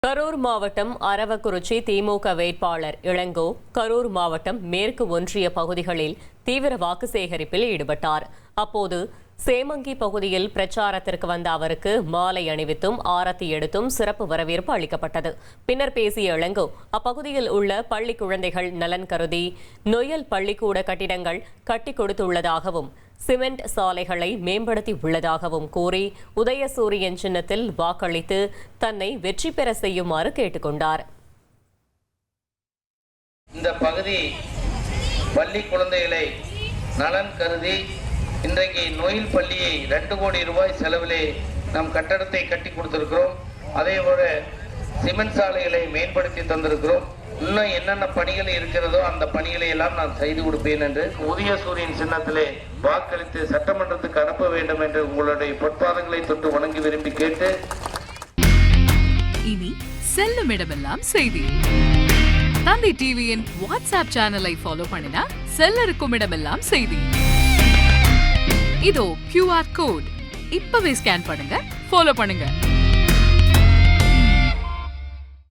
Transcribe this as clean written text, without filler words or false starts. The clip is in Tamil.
கரூர் மாவட்டம் அரவக்குறிச்சி திமுக வேட்பாளர் இளங்கோ கரூர் மாவட்டம் மேற்கு ஒன்றிய பகுதிகளில் தீவிர வாக்கு சேகரிப்பில் ஈடுபட்டார். அப்போது சேமங்கி பகுதியில் பிரச்சாரத்திற்கு வந்த அவருக்கு மாலை அணிவித்தும் ஆரத்தி எடுத்தும் சிறப்பு வரவேற்பு அளிக்கப்பட்டது. பின்னர் பேசிய இளங்கோ அப்பகுதியில் உள்ள பள்ளி குழந்தைகள் நலன் கருதி நொயல் பள்ளிக்கூட கட்டிடங்கள் கட்டி கொடுத்துள்ளதாகவும் சிமெண்ட் சாலைகளை மேம்படுத்தி உள்ளதாகவும் கூறி உதயசூரியன் சின்னத்தில் வாக்களித்து தன்னை வெற்றி பெற செய்யுமாறு கேட்டுக்கொண்டார். இந்த பகுதி பள்ளி குழந்தைகளை நலன் கருதி இன்றைக்கு நொயில் பள்ளியை 2 கோடி ரூபாய் செலவிலே நம் கட்டடத்தை கட்டி கொடுத்திருக்கிறோம். அதே போல சிமெண்ட் சாலைகளை மேம்படுத்தி தந்திருக்கிறோம். இன்னும் என்னென்ன பணிகள் இருக்கிறதோ அந்த பணிகளை எல்லாம் நான் செய்து கொடுப்பேன் என்று உதயசூரியன் சின்னத்திலே வாக்களித்து சட்டமன்றத்துக்கு அனுப்ப வேண்டும் என்று உங்களுடைய பொற்பாதங்களை தொட்டு வணங்கி விரும்பி கேட்டு, இனி செல்லும் இடமெல்லாம் செய்தி. தந்தை டிவியின் வாட்ஸ்அப் சேனலை ஃபாலோ பண்ணினா செல்ல இருக்கும் இடமெல்லாம் செய்தி. இதோ QR கோட் இப்பவே ஸ்கேன் பண்ணுங்க, ஃபாலோ பண்ணுங்க.